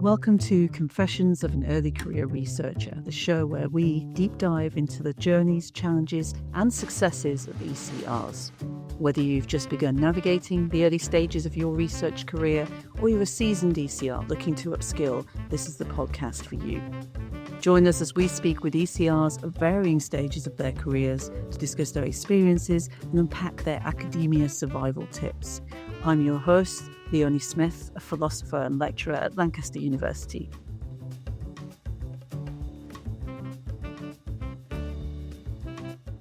Welcome to Confessions of an Early Career Researcher, the show where we deep dive into the journeys, challenges, and successes of ECRs. Whether you've just begun navigating the early stages of your research career or you're a seasoned ECR looking to upskill, this is the podcast for you. Join us as we speak with ECRs of varying stages of their careers to discuss their experiences and unpack their academia survival tips. I'm your host, Leonie Smith, a philosopher and lecturer at Lancaster University.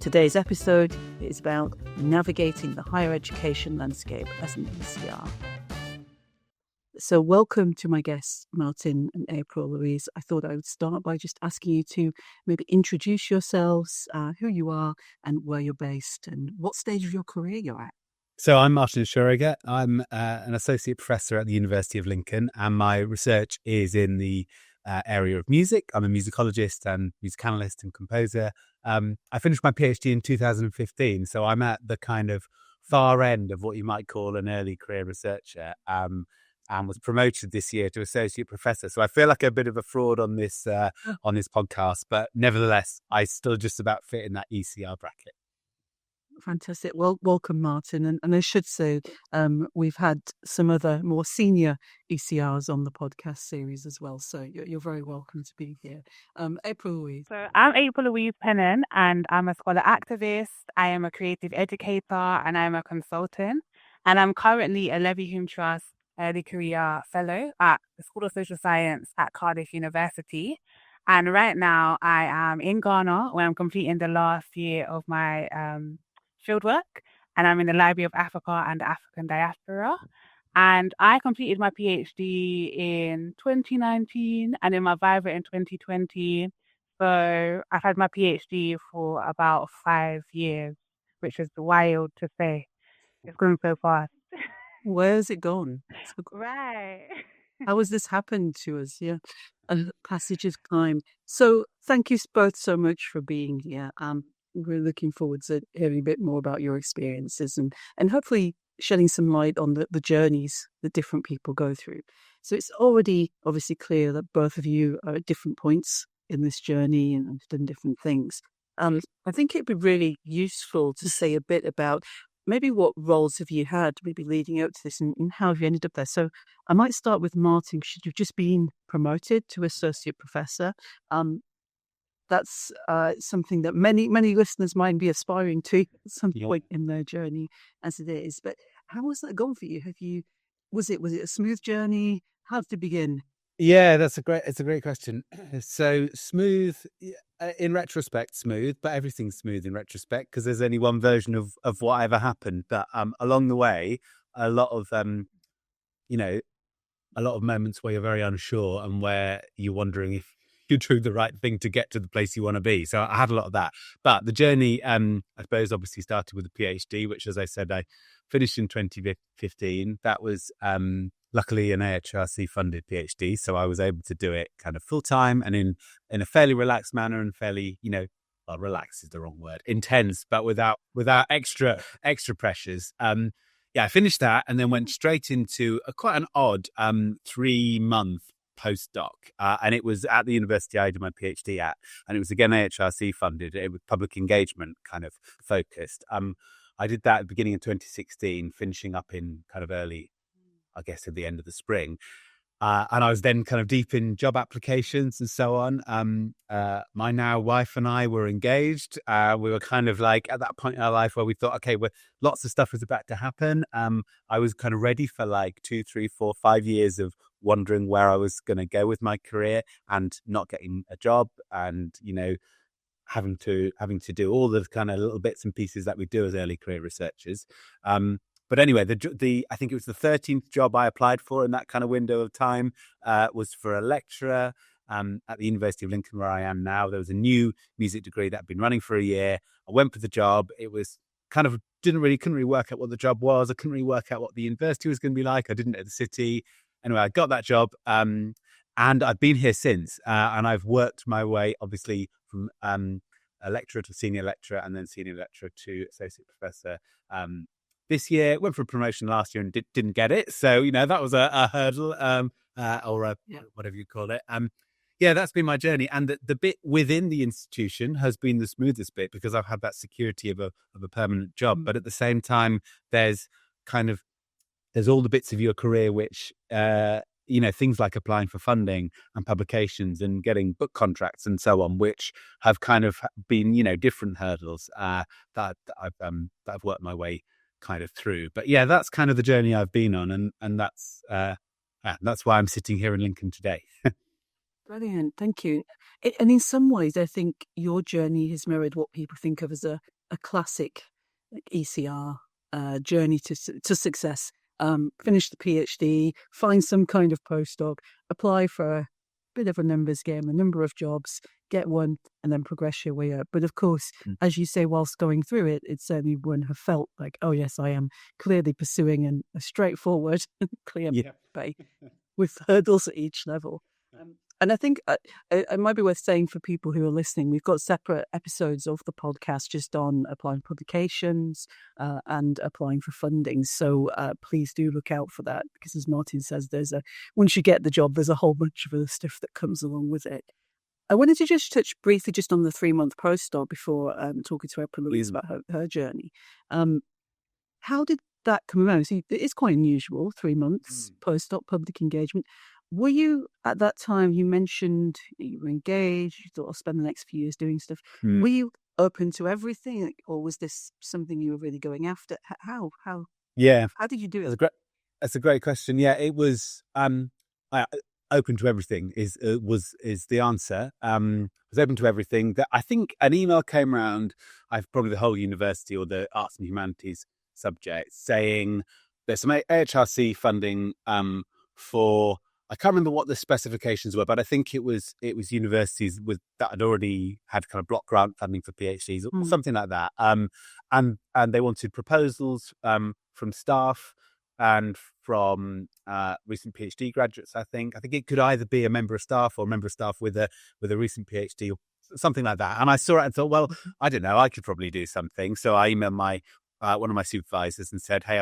Today's episode is about navigating the higher education landscape as an ECR. So welcome to my guests, Martin and April-Louise. I thought I would start by just asking you to maybe introduce yourselves, who you are and where you're based and what stage of your career you're at. So I'm Martin Scheuregger. I'm an associate professor at the University of Lincoln, and my research is in the area of music. I'm a musicologist and music analyst and composer. I finished my PhD in 2015, so I'm at the kind of far end of what you might call an early career researcher, and was promoted this year to associate professor. So I feel like a bit of a fraud on this podcast, but nevertheless, I still just about fit in that ECR bracket. Fantastic. Well, welcome, Martin. And I should say, we've had some other more senior ECRs on the podcast series as well. So you're very welcome to be here. April-Louise. So I'm April-Louise Pennant, and I'm a scholar activist. I am a creative educator, and I'm a consultant. And I'm currently a Leverhulme Trust Early Career Fellow at the School of Social Science at Cardiff University. And right now I am in Ghana, where I'm completing the last year of my fieldwork, and I'm in the Library of Africa and the African Diaspora. And I completed my PhD in 2019 and in my Viva in 2020. So I've had my PhD for about 5 years, which is wild to say. It's going so fast. Where's it gone? Right. How has this happened to us? Yeah, a passage of time. So thank you both so much for being here. We're looking forward to hearing a bit more about your experiences and hopefully shedding some light on the journeys that different people go through. So it's already obviously clear that both of you are at different points in this journey and have done different things. I think it'd be really useful to say a bit about maybe what roles have you had maybe leading up to this and how have you ended up there. So I might start with Martin. Should you've just been promoted to associate professor? That's something that many listeners might be aspiring to at some point in their journey, as it is. But how has that gone for you? Was it a smooth journey? How did it begin? Yeah, it's a great question. So smooth, in retrospect, smooth, but everything's smooth in retrospect because there's only one version of what ever happened. But along the way, a lot of moments where you're very unsure and where you're wondering if you're doing the right thing to get to the place you want to be. So I had a lot of that. But the journey, I suppose, obviously started with a PhD, which, as I said, I finished in 2015. That was luckily an AHRC funded PhD. So I was able to do it kind of full time and in a fairly relaxed manner and fairly, well, relaxed is the wrong word, intense, but without extra pressures. I finished that and then went straight into quite an odd 3-month postdoc, and it was at the university I did my PhD at, and it was again AHRC funded. It was public engagement kind of focused. I did that at the beginning of 2016, finishing up in kind of early, I guess, at the end of the spring. And I was then kind of deep in job applications and so on. My now wife and I were engaged. We were kind of like at that point in our life where we thought, okay, lots of stuff was about to happen. I was kind of ready for like 2, 3, 4, 5 years of wondering where I was going to go with my career and not getting a job and, having to do all the kind of little bits and pieces that we do as early career researchers. But anyway, I think it was the 13th job I applied for in that kind of window of time was for a lecturer at the University of Lincoln, where I am now. There was a new music degree that had been running for a year. I went for the job. It was kind of couldn't really work out what the job was. I couldn't really work out what the university was going to be like. I didn't know the city. Anyway, I got that job, and I've been here since. And I've worked my way, obviously, from a lecturer to senior lecturer, and then senior lecturer to associate professor. this year. Went for a promotion last year and didn't get it. So, that was a hurdle, or whatever you call it. Yeah, that's been my journey. And the bit within the institution has been the smoothest bit because I've had that security of a permanent job. But at the same time, there's all the bits of your career which, things like applying for funding and publications and getting book contracts and so on, which have kind of been, different hurdles that I've worked my way kind of through. But yeah, that's kind of the journey I've been on. And that's why I'm sitting here in Lincoln today. Brilliant, thank you. And in some ways, I think your journey has mirrored what people think of as a classic ECR journey to success. Finish the PhD, find some kind of postdoc, apply for a bit of a numbers game, a number of jobs, get one, and then progress your way up. But of course, as you say, whilst going through it, it certainly wouldn't have felt like, oh yes, I am clearly pursuing a straightforward, clear way with hurdles at each level. And I think it might be worth saying for people who are listening, we've got separate episodes of the podcast just on applying for publications and applying for funding. So please do look out for that because, as Martin says, once you get the job, there's a whole bunch of other stuff that comes along with it. I wanted to just touch briefly just on the 3-month postdoc before talking to April-Louise about her journey. How did that come around? See, it's quite unusual, 3 months postdoc public engagement. Were you, at that time, you mentioned you were engaged, you thought I'll spend the next few years doing stuff. Were you open to everything, or was this something you were really going after? How did you do it? That's a great question. Yeah, it was open to everything is the answer. I was open to everything. I think an email came around, I've probably the whole university or the arts and humanities subject, saying there's some AHRC funding for, I can't remember what the specifications were, but I think it was universities that had already had kind of block grant funding for PhDs or something like that. And they wanted proposals from staff and from recent PhD graduates. I think it could either be a member of staff or a member of staff with a recent PhD or something like that. And I saw it and thought, well, I don't know, I could probably do something. So I emailed my one of my supervisors and said, hey,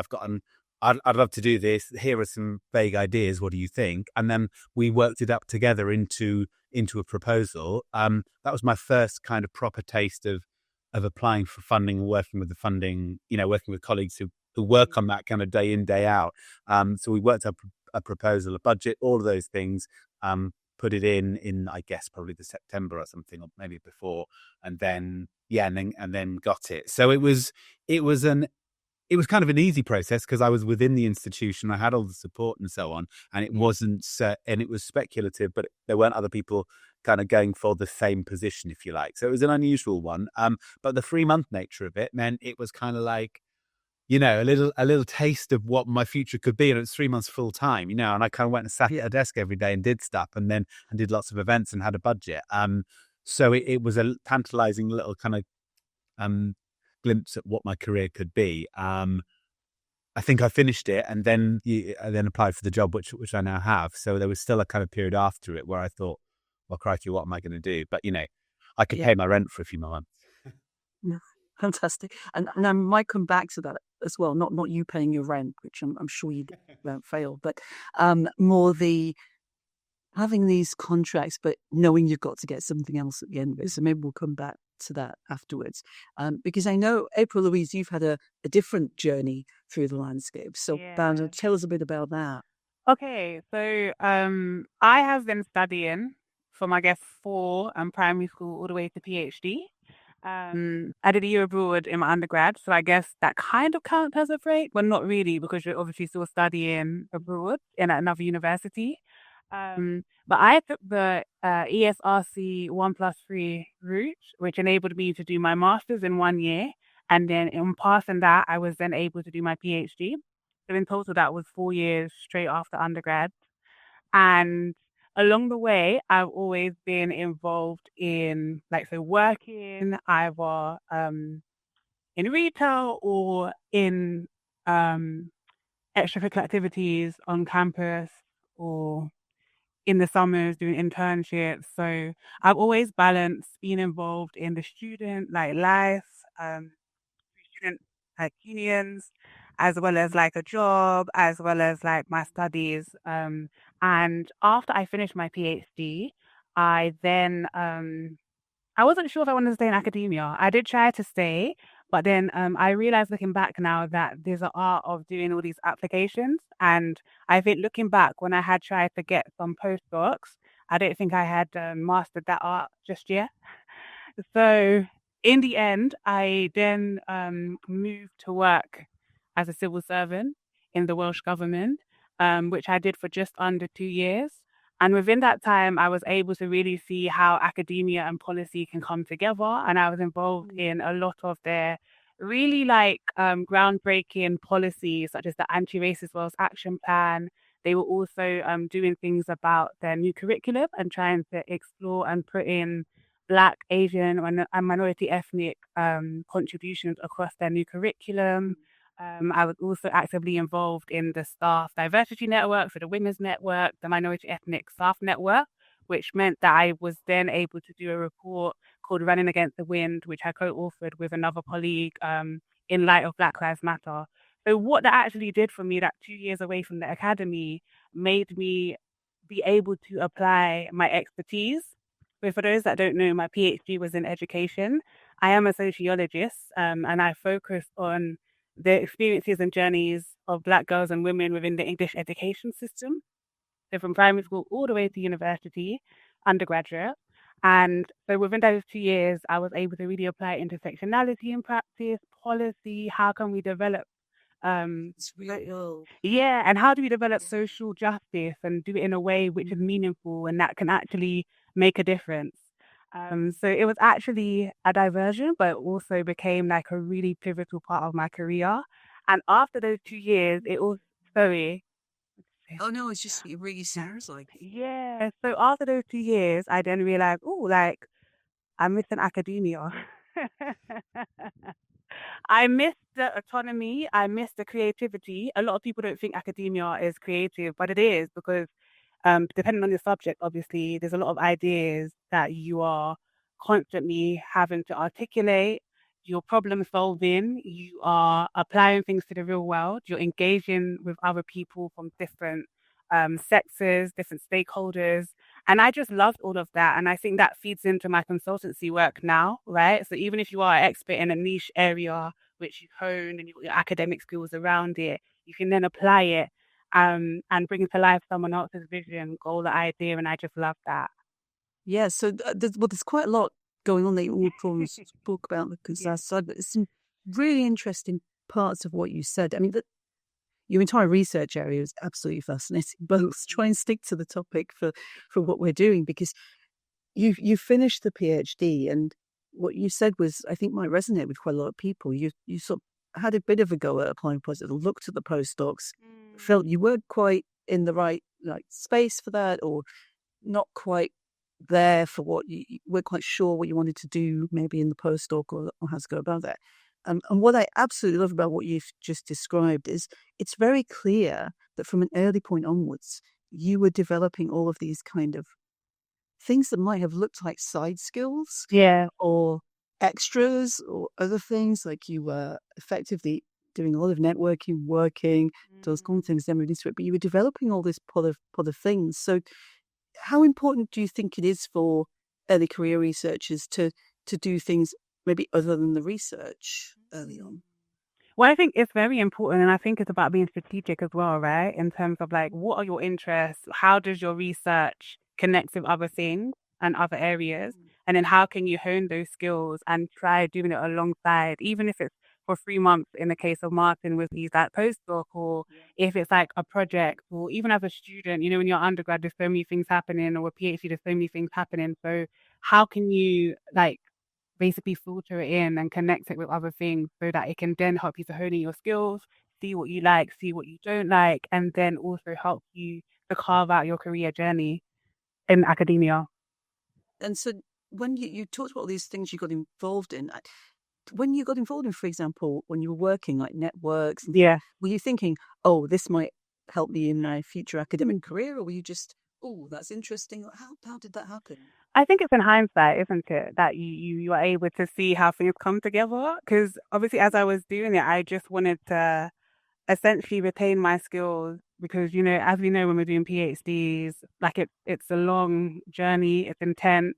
I'd love to do this. Here are some vague ideas. What do you think? And then we worked it up together into a proposal. That was my first kind of proper taste of applying for funding and working with the funding, working with colleagues who work on that kind of day in, day out. So we worked up a proposal, a budget, all of those things, put it in, I guess, probably the September or something, or maybe before. And then got it. So it was kind of an easy process because I was within the institution. I had all the support and so on, and it wasn't, and it was speculative, but there weren't other people kind of going for the same position, if you like. So it was an unusual one. But the 3-month nature of it meant it was kind of like, a little taste of what my future could be. And it's 3 months full time, and I kind of went and sat at a desk every day and did stuff and did lots of events and had a budget. So it was a tantalizing little kind of, glimpse at what my career could be. I think I finished it and then applied for the job, which I now have. So there was still a kind of period after it where I thought, well, crikey, what am I going to do? But I could pay my rent for a few more months. Fantastic. And I might come back to that as well. Not you paying your rent, which I'm sure you won't fail, but more the having these contracts, but knowing you've got to get something else at the end of it. So maybe we'll come back to that afterwards. Because I know, April-Louise, you've had a different journey through the landscape. So tell us a bit about that. Okay, so I have been studying from, I guess, 4 primary school all the way to PhD. I did a year abroad in my undergrad, so I guess that kind of counts as a break, but not really because you're obviously still studying abroad in another university. But I took the ESRC 1+3 route, which enabled me to do my master's in 1 year. And then in passing that, I was then able to do my PhD. So in total, that was 4 years straight after undergrad. And along the way, I've always been involved in, working either in retail or in extracurricular activities on campus or in the summers doing internships. So I've always balanced being involved in the student life, student unions, as well as like a job, as well as like my studies. And after I finished my PhD, I then I wasn't sure if I wanted to stay in academia. I did try to stay, but then I realized looking back now that there's an art of doing all these applications. And I think looking back when I had tried to get some postdocs, I don't think I had mastered that art just yet. So in the end, I then moved to work as a civil servant in the Welsh government, which I did for just under 2 years. And within that time, I was able to really see how academia and policy can come together. And I was involved in a lot of their really like groundbreaking policies, such as the Anti-Racist Wales Action Plan. They were also doing things about their new curriculum and trying to explore and put in Black, Asian, and minority ethnic contributions across their new curriculum. I was also actively involved in the staff diversity network, so the women's network, the minority ethnic staff network, which meant that I was then able to do a report called Running Against the Wind, which I co-authored with another colleague in light of Black Lives Matter. So what that actually did for me, that 2 years away from the academy, made me be able to apply my expertise. So for those that don't know, my PhD was in education. I am a sociologist, and I focus on the experiences and journeys of Black girls and women within the English education system. So from primary school all the way to university, undergraduate. And so within those 2 years, I was able to really apply intersectionality in practice, policy, how can we develop It's real. yeah, and how do we develop social justice and do it in a way which is meaningful and that can actually make a difference? So it was actually a diversion, but it also became like a really pivotal part of my career. And after those 2 years, it was sorry. Oh no, it's just it really sounds like. Yeah. So after those 2 years, I then realized, oh, like I'm missing academia. I miss the autonomy. I miss the creativity. A lot of people don't think academia is creative, but it is because, depending on the subject, obviously, there's a lot of ideas that you are constantly having to articulate. You're problem solving. You are applying things to the real world. You're engaging with other people from different sectors, different stakeholders. And I just loved all of that. And I think that feeds into my consultancy work now, right? So even if you are an expert in a niche area, which you've honed and you've got your academic skills around it, you can then apply it and bring to life someone else's vision, goal, or idea. And I just love that. Yeah, so there's quite a lot going on that you will probably talk about because Yeah. side, but there's some really interesting parts of what you said. I mean, your entire research area is absolutely fascinating. But let's try and stick to the topic for what we're doing because you finished the PhD and what you said was I think might resonate with quite a lot of people. You sort of had a bit of a go at applying positive, looked at the postdocs, felt you weren't quite in the right like space for that, or not quite there for what you weren't quite sure what you wanted to do, maybe in the postdoc or how to go about that. And what I absolutely love about what you've just described is it's very clear that from an early point onwards, you were developing all of these kind of things that might have looked like side skills Yeah. or extras or other things, like you were effectively doing a lot of networking, working, those kind of things, then moving into it, but you were developing all this pot of things. So how important do you think it is for early career researchers to do things maybe other than the research early on? Well, I think it's very important, and I think it's about being strategic as well, right? In terms of like, what are your interests? How does your research connect with other things and other areas? And then how can you hone those skills and try doing it alongside, even if it's for 3 months in the case of Martin with his like postdoc, or if it's like a project, or even as a student, when you're undergrad, there's so many things happening, or a PhD, there's so many things happening. So how can you like basically filter it in and connect it with other things so that it can then help you to hone in your skills, see what you like, see what you don't like, and then also help you to carve out your career journey in academia. And so when you talked about all these things you got involved in, when you got involved in, for example, when you were working like networks, Yeah. were you thinking, oh, this might help me in my future academic career? Or were you just, oh, that's interesting? How did that happen? I think it's in hindsight, isn't it, that you are able to see how things come together. Because obviously, as I was doing it, I just wanted to essentially retain my skills because, as we know, when we're doing PhDs, like it's a long journey, it's intense.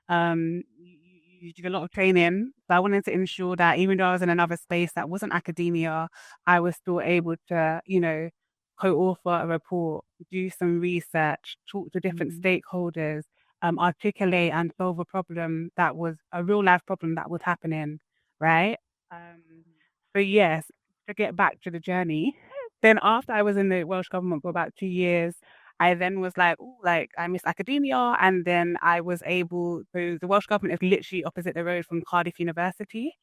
You do a lot of training. So I wanted to ensure that even though I was in another space that wasn't academia, I was still able to, co-author a report, do some research, talk to different stakeholders, articulate and solve a problem that was a real life problem that was happening, right? So yes, to get back to the journey, then after I was in the Welsh government for about 2 years, I then was like, "Ooh, like I miss academia," and then I was able. So the Welsh government is literally opposite the road from Cardiff University,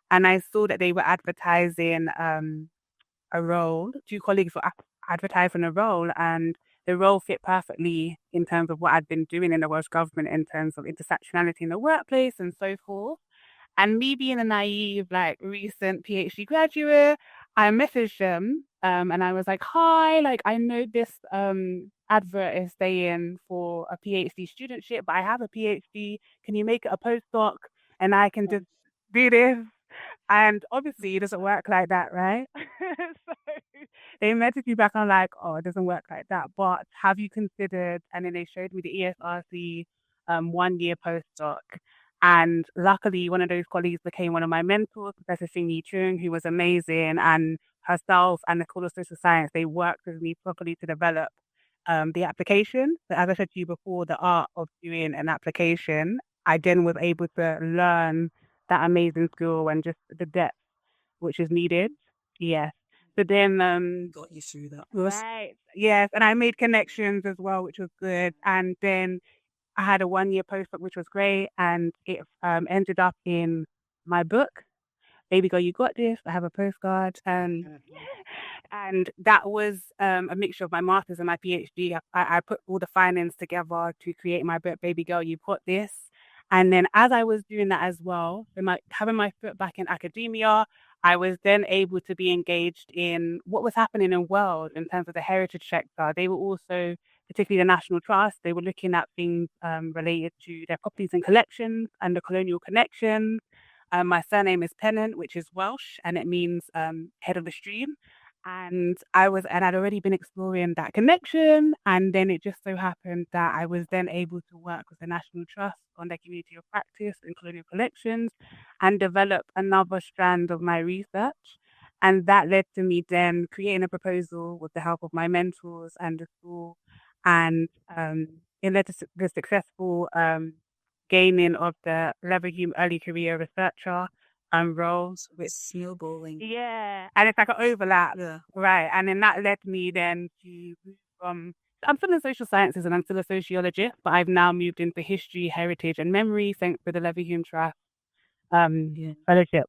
and I saw that they were advertising a role. Two colleagues were advertising a role, and the role fit perfectly in terms of what I'd been doing in the Welsh government in terms of intersectionality in the workplace and so forth. And me being a naive, like recent PhD graduate, I messaged them and I was like, "Hi, like I know this advert is saying for a PhD studentship, but I have a PhD. Can you make it a postdoc and I can just do this?" And obviously it doesn't work like that, right? So they messaged me back on like, "Oh, it doesn't work like that. But have you considered?" And then they showed me the ESRC 1 year postdoc. And luckily, one of those colleagues became one of my mentors, Professor Sing Chung, who was amazing. And herself and the School of Social Science, they worked with me properly to develop the application. So as I said to you before, the art of doing an application, I then was able to learn that amazing skill and just the depth which is needed. Yes. So then, Got you through that. right. Yes. And I made connections as well, which was good. And then I had a 1 year postdoc, which was great, and it ended up in my book, Baby Girl, You Got This. I have a postcard, and that was a mixture of my master's and my PhD. I put all the findings together to create my book, Baby Girl, You Got This. And then as I was doing that as well, having my foot back in academia, I was then able to be engaged in what was happening in the world in terms of the heritage sector. They were also, particularly the National Trust, they were looking at things related to their properties and collections and the colonial connections. My surname is Pennant, which is Welsh, and it means head of the stream. And I'd already been exploring that connection. And then it just so happened that I was then able to work with the National Trust on their community of practice and colonial collections and develop another strand of my research. And that led to me then creating a proposal with the help of my mentors and the school. And it led to the successful gaining of the Leverhulme Early Career Researcher roles, which snowballing. yeah, and it's like an overlap, Yeah. right? And then that led me then to move from. I'm still in social sciences and I'm still a sociologist, but I've now moved into history, heritage, and memory thanks to the Leverhulme Trust fellowship.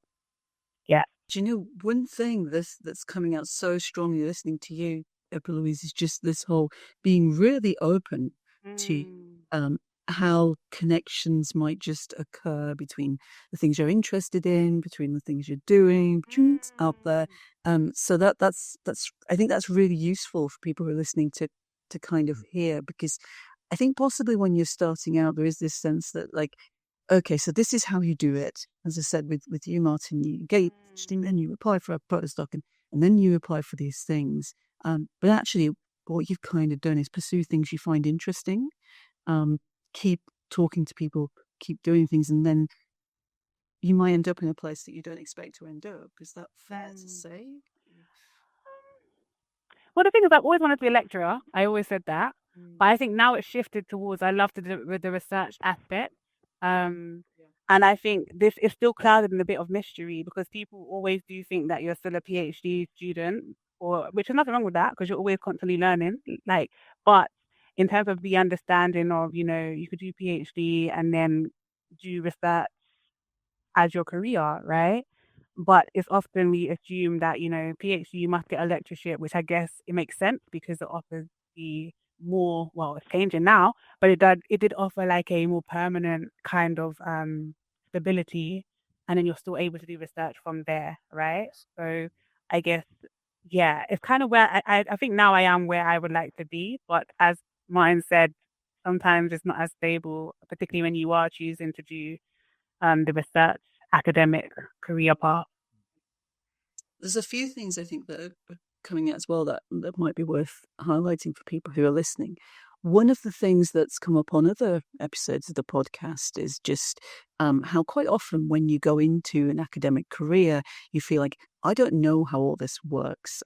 Yeah. Do you know one thing that's coming out so strongly listening to you, April-Louise, is just this whole being really open to how connections might just occur between the things you're interested in, between the things you're doing, between what's out there. So that's I think that's really useful for people who are listening to kind of hear, because I think possibly when you're starting out, there is this sense that like, okay, so this is how you do it. As I said with you, Martin, you engage and then you apply for a postdoc and then you apply for these things. But actually, what you've kind of done is pursue things you find interesting, keep talking to people, keep doing things, and then you might end up in a place that you don't expect to end up. Is that fair to say? Well, the thing is, I've always wanted to be a lecturer. I always said that. But I think now it's shifted towards I love to do with the research aspect. And I think this is still clouded in a bit of mystery because people always do think that you're still a PhD student, or which is nothing wrong with that because you're always constantly learning. Like, but in terms of the understanding of, you could do PhD and then do research as your career, right? But it's often we assume that, PhD, you must get a lectureship, which I guess it makes sense because it offers the more, well, it's changing now, but it did offer like a more permanent kind of stability, and then you're still able to do research from there, right? So I guess, yeah, it's kind of where I think now I am where I would like to be, but as Martin said, sometimes it's not as stable, particularly when you are choosing to do the research academic career path. There's a few things I think that are coming out as well that might be worth highlighting for people who are listening. One of the things that's come up on other episodes of the podcast is just how quite often when you go into an academic career, you feel like, I don't know how all this works.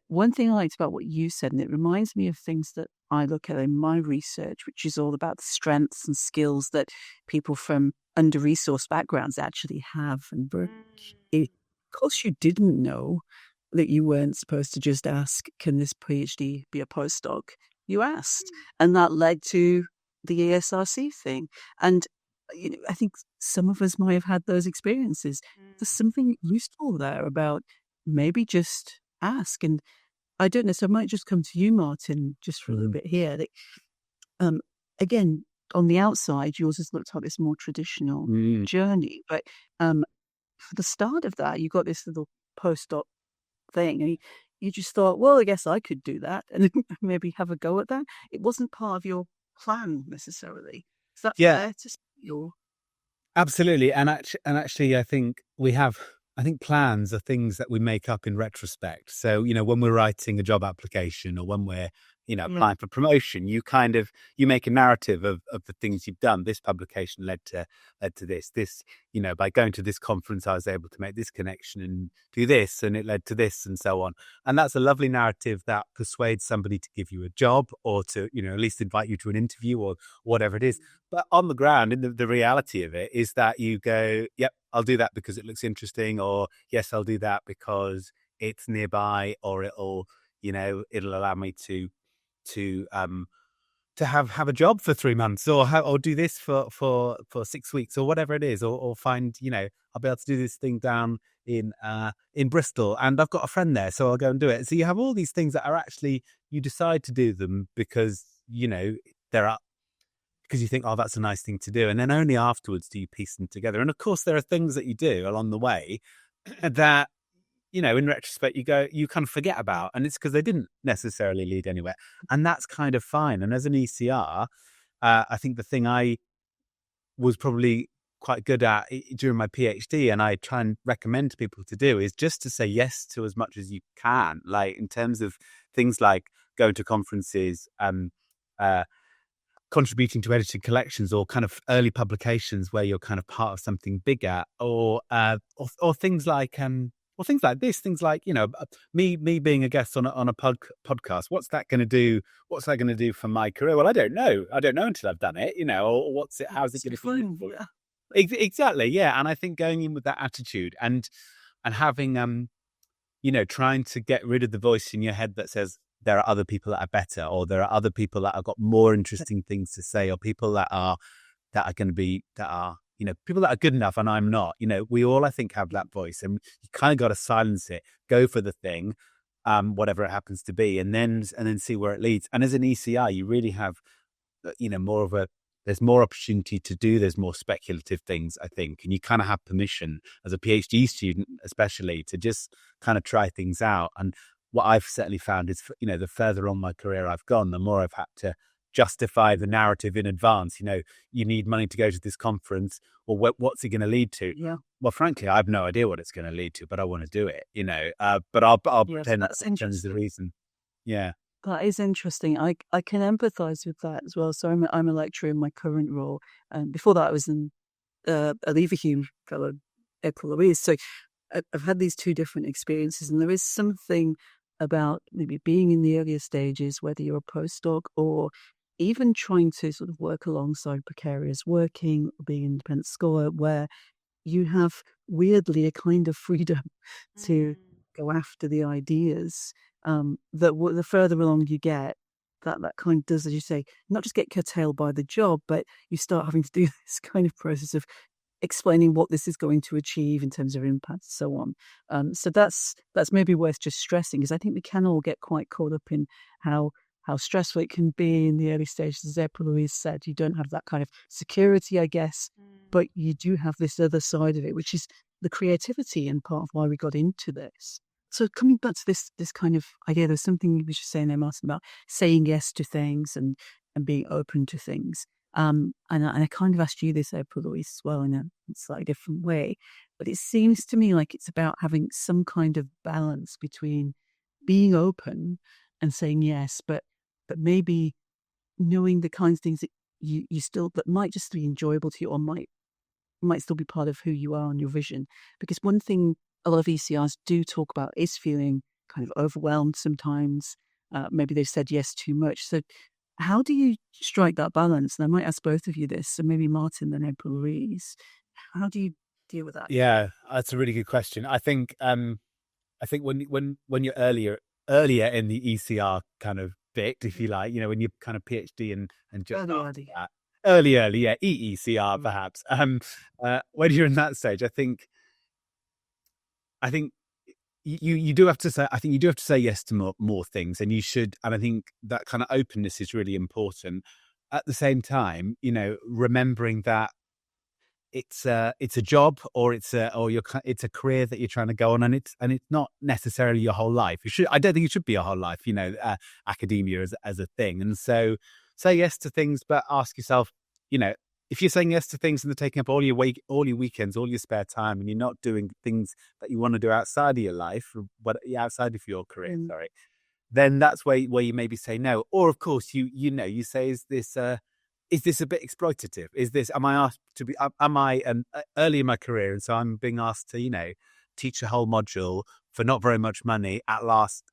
One thing I liked about what you said, and it reminds me of things that I look at in my research, which is all about the strengths and skills that people from under-resourced backgrounds actually have. And of course, you didn't know that you weren't supposed to just ask, can this PhD be a postdoc? You asked, and that led to the ASRC thing. And I think some of us might have had those experiences. There's something useful there about maybe just ask. And I don't know, so I might just come to you, Martin, just for a little bit here. That, again, on the outside, yours has looked like this more traditional journey. But for the start of that, you got this little postdoc thing, and you just thought, well, I guess I could do that and maybe have a go at that. It wasn't part of your plan necessarily. Is that fair to say? Absolutely. And actually, I think plans are things that we make up in retrospect. So, when we're writing a job application or when we're, applying for promotion, you make a narrative of the things you've done. This publication led to this, by going to this conference, I was able to make this connection and do this, and it led to this, and so on. And that's a lovely narrative that persuades somebody to give you a job or to, at least invite you to an interview or whatever it is. But on the ground, in the reality of it is that you go, yep, I'll do that because it looks interesting, or yes, I'll do that because it's nearby, or it'll allow me to have a job for 3 months, or do this for 6 weeks, or whatever it is, or find, I'll be able to do this thing down in Bristol, and I've got a friend there, so I'll go and do it. So you have all these things that are actually, you decide to do them because, because you think, oh, that's a nice thing to do. And then only afterwards do you piece them together. And of course, there are things that you do along the way that, in retrospect, you kind of forget about. And it's because they didn't necessarily lead anywhere. And that's kind of fine. And as an ECR, I think the thing I was probably quite good at during my PhD, and I try and recommend to people to do, is just to say yes to as much as you can. Like in terms of things like going to conferences, contributing to edited collections, or kind of early publications where you're kind of part of something bigger, or things like this, things like, me being a guest on a podcast. What's that going to do? What's that going to do for my career? Well, I don't know until I've done it, or what's it? How's it going to feel? Exactly, yeah. And I think going in with that attitude and having trying to get rid of the voice in your head that says there are other people that are better, or there are other people that have got more interesting things to say, or people that are people that are good enough and I'm not. We all, I think, have that voice, and you kind of got to silence it, go for the thing, whatever it happens to be, and then see where it leads. And as an ECR, you really have, there's more opportunity to do. There's more speculative things, I think, and you kind of have permission as a PhD student, especially, to just kind of try things out. And what I've certainly found is, the further on my career I've gone, the more I've had to justify the narrative in advance. You need money to go to this conference, or what's it going to lead to? Yeah. Well, frankly, I have no idea what it's going to lead to, but I want to do it. But I'll pretend that's the reason. Yeah, that is interesting. I can empathise with that as well. So I'm a lecturer in my current role, and before that I was a Leverhulme fellow, April-Louise. So I've had these two different experiences, and there is something about maybe being in the earlier stages, whether you're a postdoc or even trying to sort of work alongside precarious working or being an independent scholar, where you have weirdly a kind of freedom to go after the ideas that the further along you get, that kind of does, as you say, not just get curtailed by the job, but you start having to do this kind of process of explaining what this is going to achieve in terms of impact and so on. So that's maybe worth just stressing, because I think we can all get quite caught up in how stressful it can be in the early stages. As April-Louise said, you don't have that kind of security, I guess, but you do have this other side of it, which is the creativity and part of why we got into this. So coming back to this kind of idea, there's something you were just saying there, Martin, about saying yes to things and being open to things. And I kind of asked you this, April-Louise, as well, in a slightly different way. But it seems to me like it's about having some kind of balance between being open and saying yes, but maybe knowing the kinds of things that you still that might just be enjoyable to you, or might still be part of who you are and your vision. Because one thing a lot of ECRs do talk about is feeling kind of overwhelmed sometimes. Maybe they've said yes too much. So how do you strike that balance? And I might ask both of you this, so maybe Martin and April-Louise. How do you deal with that? Yeah, that's a really good question. I think when you're earlier in the ECR kind of bit, if you like, when you're kind of PhD and just early, yeah, EECR perhaps. When you're in that stage, I think you do have to say. I think you do have to say yes to more things, and you should. And I think that kind of openness is really important. At the same time, remembering that it's a job, or it's a career that you're trying to go on, and it's not necessarily your whole life. I don't think it should be your whole life. Academia as a thing, and so say yes to things, but ask yourself, if you're saying yes to things and they're taking up all your weekends, all your spare time, and you're not doing things that you want to do outside of your life, but outside of your career, then that's where you maybe say no. Or of course you say, is this a bit exploitative? Am I asked to be? Am I early in my career, and so I'm being asked to teach a whole module for not very much money at last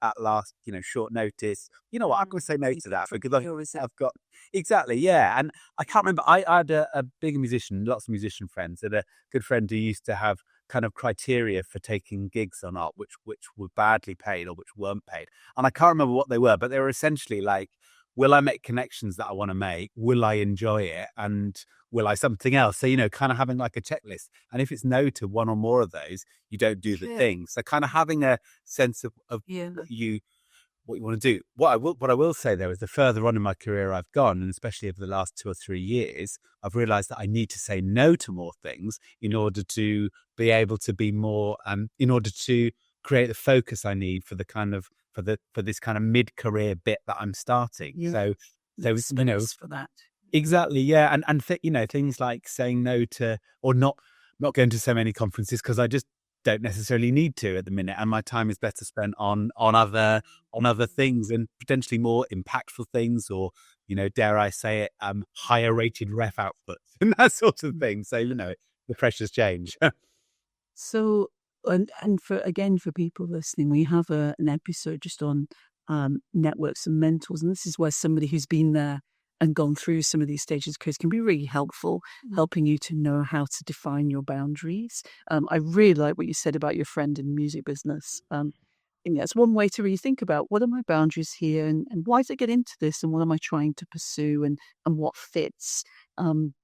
short notice? You know what? I'm going to say no to that, because I've got exactly, yeah. And I can't remember. I had a big musician, lots of musician friends, and a good friend who used to have kind of criteria for taking gigs or not, which were badly paid or which weren't paid. And I can't remember what they were, but they were essentially like, will I make connections that I want to make? Will I enjoy it? And will I something else? So, kind of having like a checklist. And if it's no to one or more of those, you don't do the thing. So kind of having a sense of what you want to do. What I will say, though, is the further on in my career I've gone, and especially over the last 2 or 3 years, I've realized that I need to say no to more things in order to be able to be more, in order to create the focus I need for the kind of, for this kind of mid-career bit that I'm starting. So for that. Exactly, yeah. And things like saying no to, or not going to so many conferences because I just don't necessarily need to at the minute, and my time is better spent on other things, and potentially more impactful things, or dare I say it, higher rated ref outputs and that sort of thing. So the pressures change. So, and for people listening, we have an episode just on networks and mentors, and this is where somebody who's been there and gone through some of these stages can be really helpful, helping you to know how to define your boundaries. I really like what you said about your friend in the music business. And it's one way to really think about, what are my boundaries here, and why did I get into this, and what am I trying to pursue, and what fits?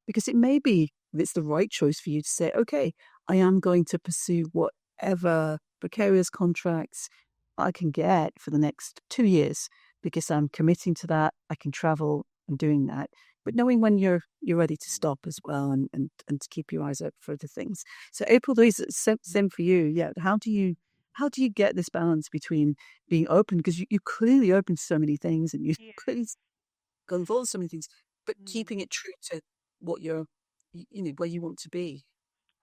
Because it may be that it's the right choice for you to say, okay, I am going to pursue whatever precarious contracts I can get for the next 2 years, because I'm committing to that. I can travel and doing that, but knowing when you're ready to stop as well, and to keep your eyes out for other things. So April-Louise, same for you. Yeah, how do you get this balance between being open, because you clearly open to so many things, and you clearly go involved in so many things, but keeping it true to what you're, where you want to be?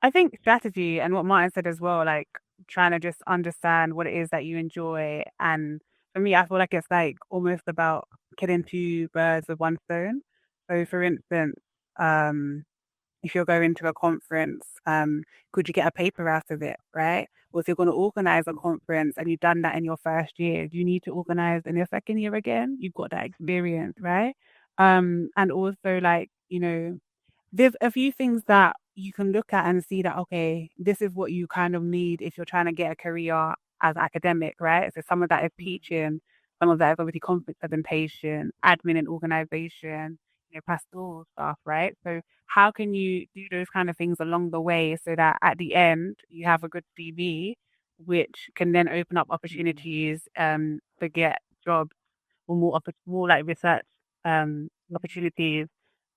I think strategy, and what Martin said as well, like trying to just understand what it is that you enjoy. And for me, I feel like it's like almost about killing 2 birds with 1 stone. So for instance, if you're going to a conference, could you get a paper out of it, right? Or if you're going to organize a conference and you've done that in your first year, do you need to organize in your second year again? You've got that experience, right? And also, like, there's a few things that you can look at and see that, okay, this is what you kind of need if you're trying to get a career as academic, right? So some of that is teaching, some of that is obviously conference presentation, admin and organization, pastoral stuff, right? So how can you do those kind of things along the way so that at the end you have a good CV, which can then open up opportunities to get jobs, or more like research opportunities,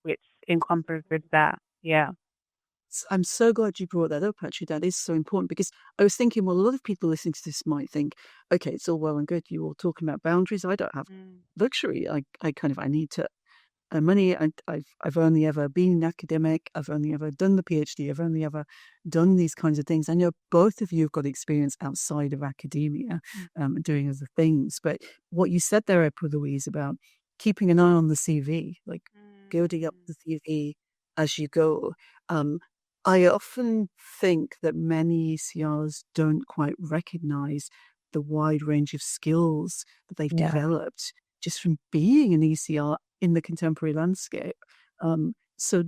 which encompasses that. Yeah. I'm so glad you brought that up. Actually, that is so important, because I was thinking, well, a lot of people listening to this might think, okay, it's all well and good, you all talking about boundaries. I don't have luxury. I need to money. I've only ever been an academic. I've only ever done the PhD. I've only ever done these kinds of things. I know both of you have got experience outside of academia, doing other things. But what you said there, April-Louise, about keeping an eye on the CV, like building up the CV as you go. I often think that many ECRs don't quite recognize the wide range of skills that they've developed just from being an ECR in the contemporary landscape. So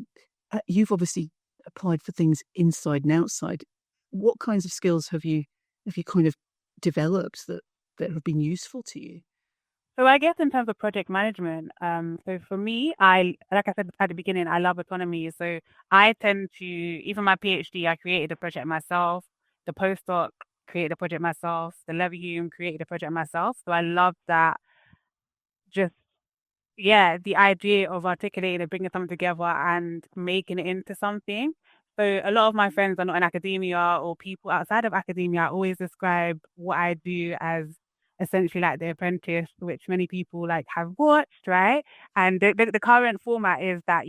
you've obviously applied for things inside and outside. What kinds of skills have you kind of developed that have been useful to you? So I guess in terms of project management, so for me, like I said at the beginning, I love autonomy. So I tend to, even my PhD, I created a project myself. The postdoc created a project myself. The Levium created a project myself. So I love that. Just the idea of articulating and bringing something together and making it into something. So a lot of my friends are not in academia, or people outside of academia always describe what I do as essentially like The Apprentice, which many people like have watched, right? And the current format is that,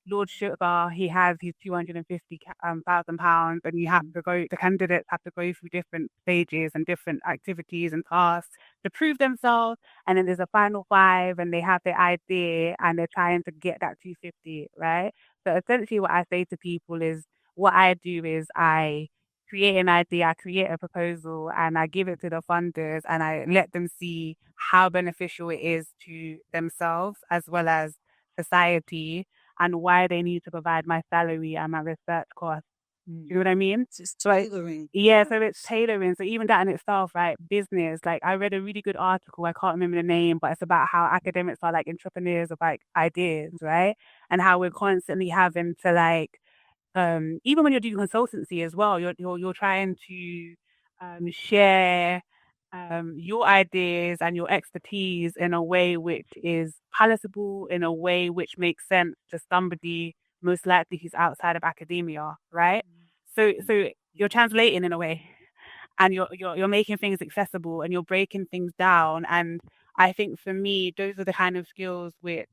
Lord Scheuregger, he has his £250,000, and you have to go, the candidates have to go through different stages and different activities and tasks to prove themselves. And then there's a final five, and they have their idea, and they're trying to get that 250, right? So essentially what I say to people is, what I do is I create an idea, I create a proposal, and I give it to the funders, and I let them see how beneficial it is to themselves as well as society, and why they need to provide my salary and my research costs. You know what I mean? It's tailoring. Yeah, so it's tailoring. So even that in itself, right? Business. Like I read a really good article, I can't remember the name, but it's about how academics are like entrepreneurs of like ideas, right? And how we're constantly having to like, even when you're doing consultancy as well, you're trying to share your ideas and your expertise in a way which is palatable, in a way which makes sense to somebody most likely who's outside of academia, right? So you're translating in a way, and you're making things accessible, and you're breaking things down. And I think for me, those are the kind of skills which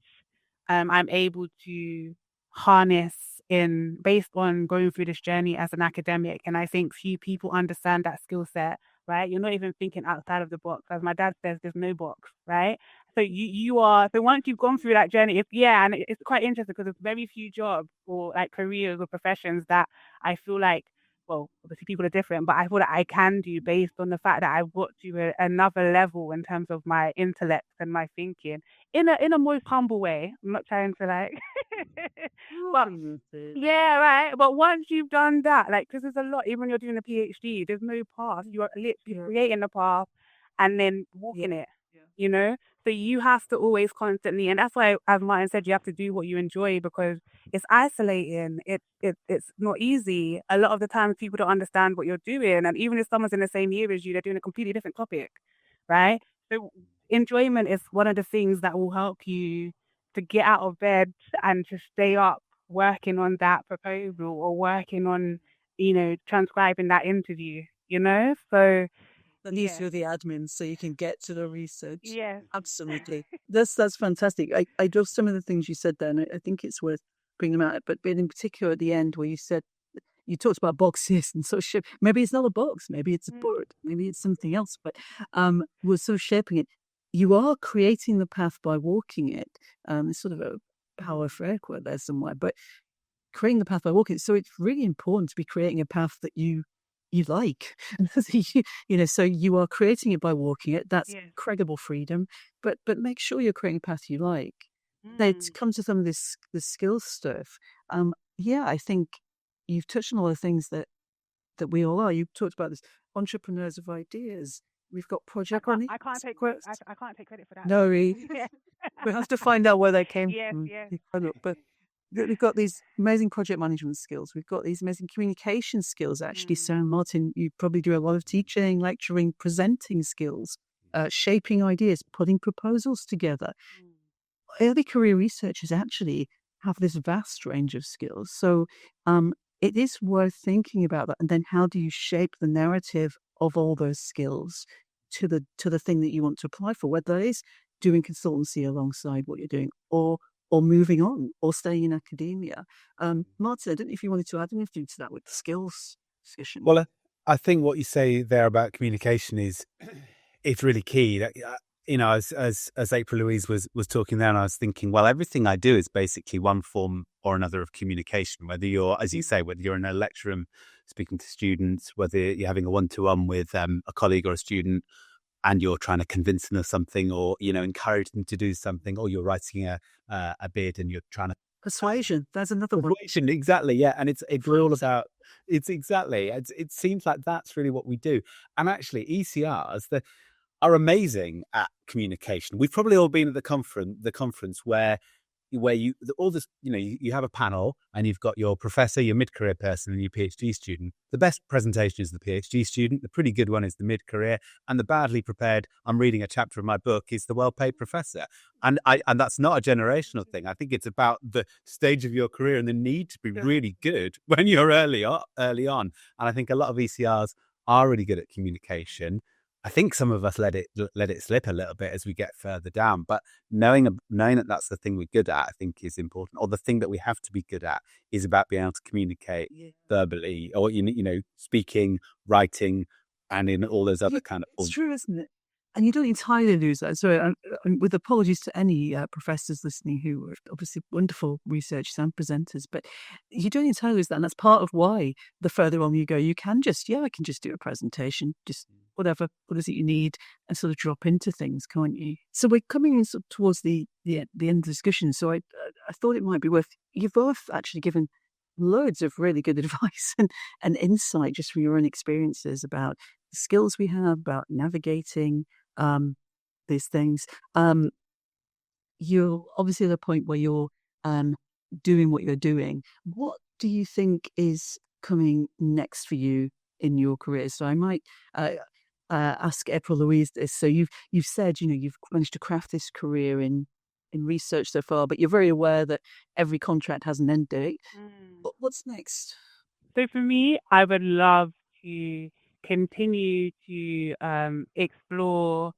I'm able to harness in based on going through this journey as an academic. And I think few people understand that skill set, right? You're not even thinking outside of the box. As my dad says, there's no box, right? So you are, so once you've gone through that journey, and it's quite interesting because there's very few jobs or like careers or professions that I feel like, well, obviously people are different, but I feel that I can do based on the fact that I've got to another level in terms of my intellect and my thinking in a more humble way. I'm not trying to like, but yeah, right. But once you've done that, like, because there's a lot, even when you're doing a PhD, there's no path. You're literally creating the path and then walking it, you know? So you have to always constantly, and that's why, as Martin said, you have to do what you enjoy, because it's isolating. It's not easy. A lot of the times people don't understand what you're doing. And even if someone's in the same year as you, they're doing a completely different topic, right? So enjoyment is one of the things that will help you to get out of bed and to stay up working on that proposal or working on, transcribing that interview, So At least you're the admin, so you can get to the research. yeah. Absolutely. That's fantastic. I love some of the things you said there, and I think it's worth bringing them out. But in particular at the end where you talked about boxes and sort of maybe it's not a box, maybe it's a board, maybe it's something else, but we're sort of shaping it. You are creating the path by walking it. It's sort of a power framework word there somewhere, but creating the path by walking it. So it's really important to be creating a path that you like. So you are creating it by walking it. That's incredible freedom. But make sure you're creating a path you like. Let's come to some of this skill stuff. I think you've touched on all the things that we all are. You've talked about this entrepreneurs of ideas. We've got project on it. I can't take credit. I can't take credit for that. No, we have to find out where they came from. Yes. But we've got these amazing project management skills. We've got these amazing communication skills, actually. So, Martin, you probably do a lot of teaching, lecturing, presenting skills, shaping ideas, putting proposals together. Early career researchers actually have this vast range of skills. So it is worth thinking about that. And then how do you shape the narrative of all those skills to the thing that you want to apply for, whether that is doing consultancy alongside what you're doing or or moving on or staying in academia. Martin, I don't know if you wanted to add anything to that with the skills discussion. Well, I think what you say there about communication is it's really key. As April-Louise was talking there, and I was thinking, well, everything I do is basically one form or another of communication. Whether you're, as you say, whether you're in a lecture room speaking to students, whether you're having a one-to-one with a colleague or a student, and you're trying to convince them of something, or encourage them to do something, or you're writing a bid and you're trying to persuasion. There's another one. Persuasion, exactly. Yeah, and it's all about. It's exactly. It seems like that's really what we do. And actually, ECRs are amazing at communication. We've probably all been at the conference where you have a panel and you've got your professor, your mid-career person, and your PhD student. The best presentation is the PhD student. The pretty good one is the mid-career, and the badly prepared, I'm reading a chapter of my book, is the well-paid professor. And that's not a generational thing. I think it's about the stage of your career and the need to be really good when you're early on. And I think a lot of ECRs are really good at communication. I think some of us let it slip a little bit as we get further down, but knowing that that's the thing we're good at, I think, is important. Or the thing that we have to be good at is about being able to communicate verbally, or speaking, writing, and in all those other kind of forms. It's true, isn't it? And you don't entirely lose that. So, with apologies to any professors listening who are obviously wonderful researchers and presenters, but you don't entirely lose that. And that's part of why the further on you go, you can I can just do a presentation, just whatever, what is it you need, and sort of drop into things, can't you? So we're coming in towards the end of the discussion. So I thought it might be worth, you've both actually given loads of really good advice and insight just from your own experiences about the skills we have, about navigating these things. You're obviously at a point where you're doing what you're doing. What do you think is coming next for you in your career? So I might ask April-Louise this. So you've said you've managed to craft this career in research so far, but you're very aware that every contract has an end date. What's next? So for me, I would love to continue to explore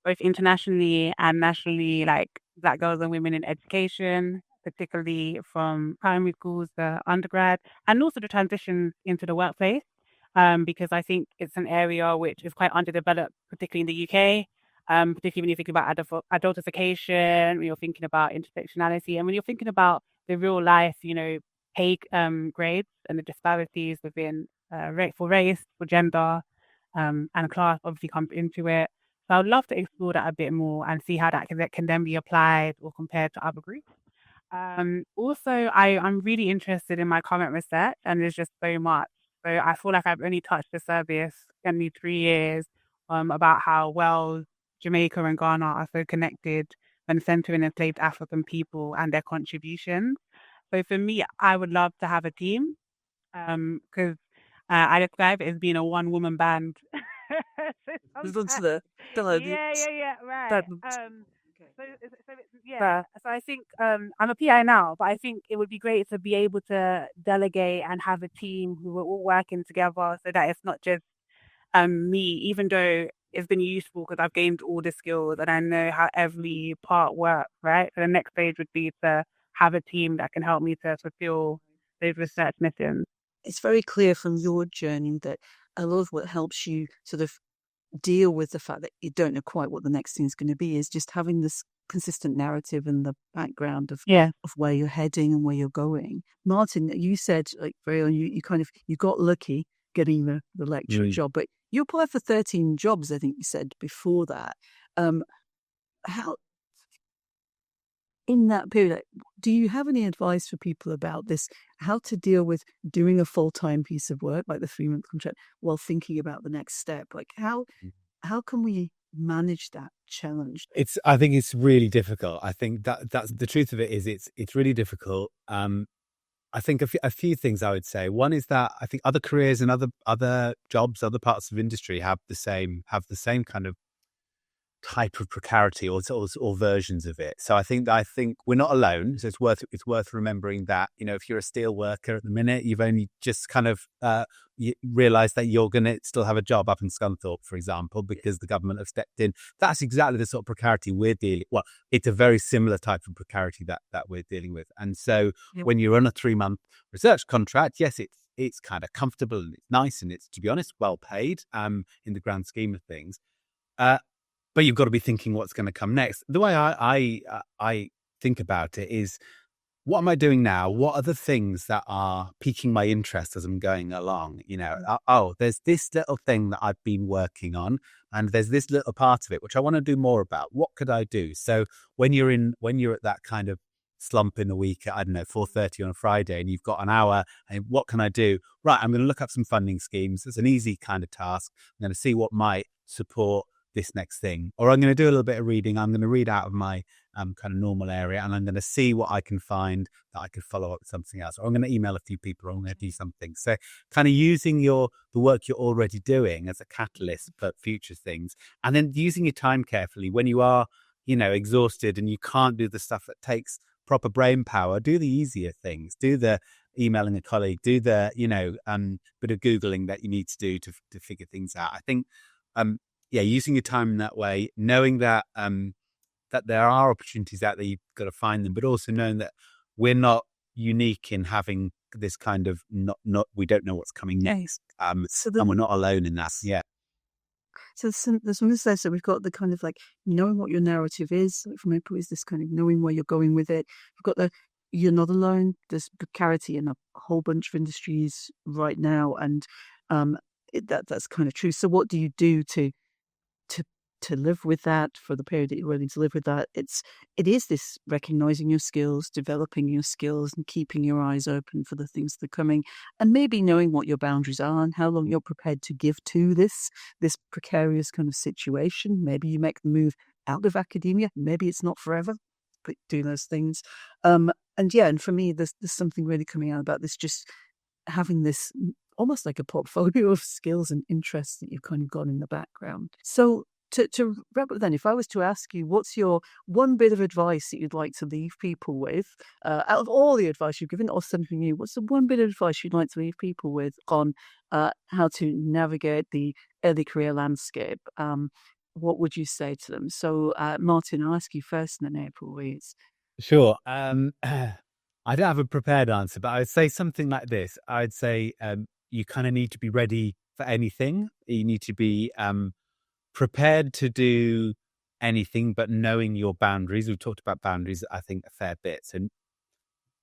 both internationally and nationally, like Black girls and women in education, particularly from primary schools to undergrad, and also the transition into the workplace, because I think it's an area which is quite underdeveloped, particularly in the UK, particularly when you think about adultification, when you're thinking about intersectionality, and when you're thinking about the real life, pay grades and the disparities within for race, for gender, and class obviously comes into it. So I would love to explore that a bit more and see how that can then be applied or compared to other groups. Also, I'm really interested in my current research, and there's just so much. So I feel like I've only touched the surface in these 3 years about how well Jamaica and Ghana are so connected when centering enslaved African people and their contributions. So for me, I would love to have a team because I describe it as being a one-woman band. Right. So I think I'm a PI now, but I think it would be great to be able to delegate and have a team who are all working together, so that it's not just me, even though it's been useful because I've gained all the skills and I know how every part works, right? So the next stage would be to have a team that can help me to fulfill those research missions. It's very clear from your journey that a lot of what helps you sort of deal with the fact that you don't know quite what the next thing is going to be is just having this consistent narrative and the background of where you're heading and where you're going. Martin, you said you got lucky getting the lecturer job, but you applied for 13 jobs, I think you said before that. How in that period, do you have any advice for people about this, how to deal with doing a full-time piece of work like the 3-month contract while thinking about the next step? Like how can we manage that challenge? I think it's really difficult. I think that's the truth of it is it's really difficult. I think a few things I would say. One is that I think other careers and other jobs, other parts of industry have the same kind of type of precarity or versions of it. So I think we're not alone. So it's worth remembering that, if you're a steel worker at the minute, you've only just kind of you realize that you're going to still have a job up in Scunthorpe, for example, because the government have stepped in. That's exactly the sort of precarity we're dealing. Well, it's a very similar type of precarity that we're dealing with. And so when you're on a 3-month research contract, yes, it's kind of comfortable and it's nice and it's, to be honest, well paid in the grand scheme of things. But you've got to be thinking what's going to come next. The way I think about it is, what am I doing now? What are the things that are piquing my interest as I'm going along? There's this little thing that I've been working on, and there's this little part of it which I want to do more about. What could I do? So when you're at that kind of slump in the week at, I don't know, 4:30 on a Friday, and you've got an hour, and what can I do? Right, I'm going to look up some funding schemes. It's an easy kind of task. I'm going to see what might support this next thing, or I'm going to do a little bit of reading. I'm going to read out of my kind of normal area, and I'm going to see what I can find that I could follow up with something else, or I'm going to email a few people, or I'm going to do something. So kind of using the work you're already doing as a catalyst for future things, and then using your time carefully when you are, exhausted and you can't do the stuff that takes proper brain power. Do the easier things. Do the emailing a colleague. Do the bit of Googling that you need to do to figure things out. I think using your time in that way, knowing that that there are opportunities out there, you've got to find them, but also knowing that we're not unique in having this kind of not we don't know what's coming next, and we're not alone in that. Yeah. So there's something says that we've got the kind of like knowing what your narrative is. Like from April, is this kind of knowing where you're going with it. We've got you're not alone. There's precarity in a whole bunch of industries right now, and that's kind of true. So what do you do to live with that for the period that you're willing to live with that? It is this recognizing your skills, developing your skills, and keeping your eyes open for the things that are coming, and maybe knowing what your boundaries are and how long you're prepared to give to this precarious kind of situation. Maybe you make the move out of academia. Maybe it's not forever, but do those things. And for me, there's something really coming out about this, just having this almost like a portfolio of skills and interests that you've kind of got in the background. So to wrap up then, if I was to ask you, what's your one bit of advice that you'd like to leave people with, out of all the advice you've given or something new, what's the one bit of advice you'd like to leave people with on how to navigate the early career landscape? What would you say to them? So Martin, I'll ask you first and then April-Louise. Sure. I don't have a prepared answer, but I would say something like this. I'd say you kind of need to be ready for anything. You need to be prepared to do anything, but knowing your boundaries. We've talked about boundaries, I think, a fair bit. So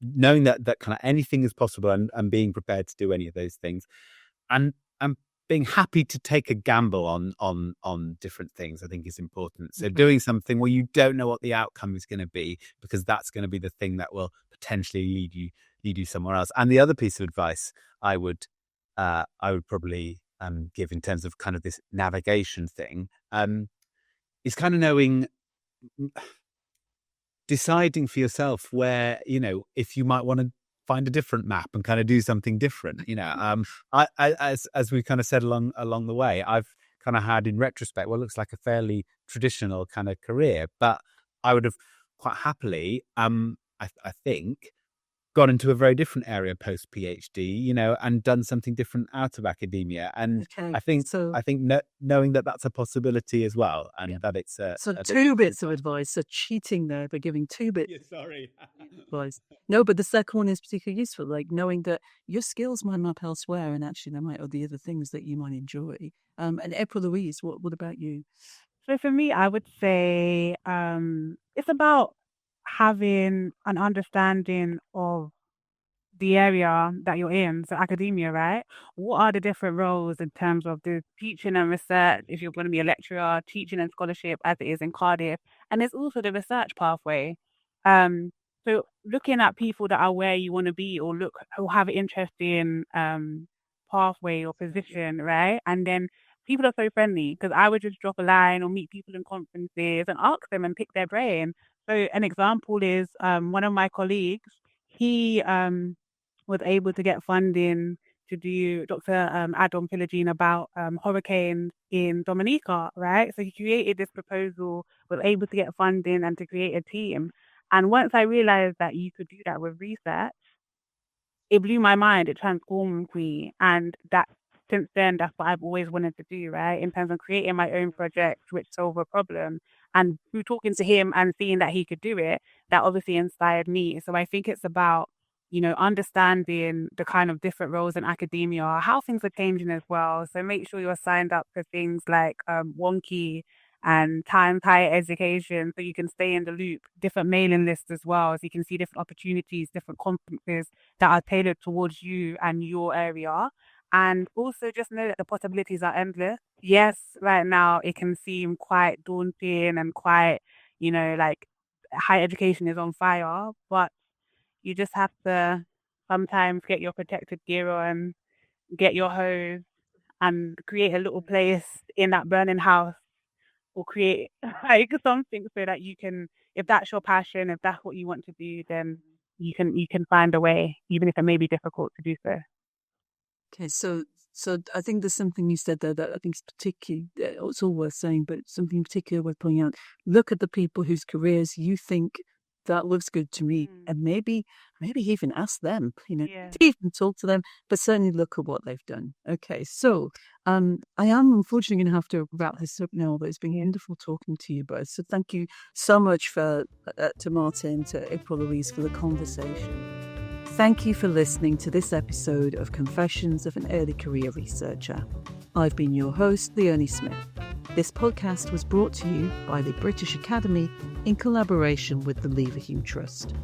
knowing that kind of anything is possible and being prepared to do any of those things, and being happy to take a gamble on different things, I think is important. So doing something where you don't know what the outcome is going to be, because that's going to be the thing that will potentially lead you somewhere else. And the other piece of advice I would probably give in terms of kind of this navigation thing is kind of knowing, deciding for yourself where, if you might want to find a different map and kind of do something different. I as we kind of said along the way, I've kind of had, in retrospect, what looks like a fairly traditional kind of career, but I would have quite happily, I think, gone into a very different area post PhD, and done something different out of academia. And I think knowing that that's a possibility as well, and that it's two bits of advice. So cheating there, but giving 2 bits. Yeah, sorry. advice. No, but the second one is particularly useful, like knowing that your skills might map elsewhere, and actually there might be other things that you might enjoy. And April-Louise, what about you? So for me, I would say it's about having an understanding of the area that you're in, so academia, right? What are the different roles in terms of the teaching and research, if you're going to be a lecturer, teaching and scholarship as it is in Cardiff, and there's also the research pathway. So looking at people that are where you want to be, or have an interesting pathway or position, right? And then people are so friendly, because I would just drop a line or meet people in conferences and ask them and pick their brain. So an example is one of my colleagues, he was able to get funding to do Dr. Adam Pillagine about hurricanes in Dominica, right? So he created this proposal, was able to get funding and to create a team. And once I realized that you could do that with research, it blew my mind. It transformed me. And that since then, that's what I've always wanted to do, right? In terms of creating my own project which solve a problem. And through talking to him and seeing that he could do it, that obviously inspired me. So I think it's about, understanding the kind of different roles in academia, how things are changing as well. So make sure you're signed up for things like Wonky and Times Higher Education so you can stay in the loop, different mailing lists as well, so you can see different opportunities, different conferences that are tailored towards you and your area. And also just know that the possibilities are endless. Yes, right now it can seem quite daunting and quite, like higher education is on fire, but you just have to sometimes get your protective gear on, get your hose, and create a little place in that burning house, or create like something so that you can, if that's your passion, if that's what you want to do, then you can find a way, even if it may be difficult to do so. Okay, so I think there's something you said there that I think is particularly, it's all worth saying, but something in particular worth pointing out. Look at the people whose careers you think that looks good to me, and maybe even ask them, Yeah. even talk to them, but certainly look at what they've done. Okay, so I am unfortunately going to have to wrap this up now, but it's been wonderful talking to you both. So thank you so much to Martin, to April-Louise for the conversation. Thank you for listening to this episode of Confessions of an Early Career Researcher. I've been your host, Leonie Smith. This podcast was brought to you by the British Academy in collaboration with the Leverhulme Trust.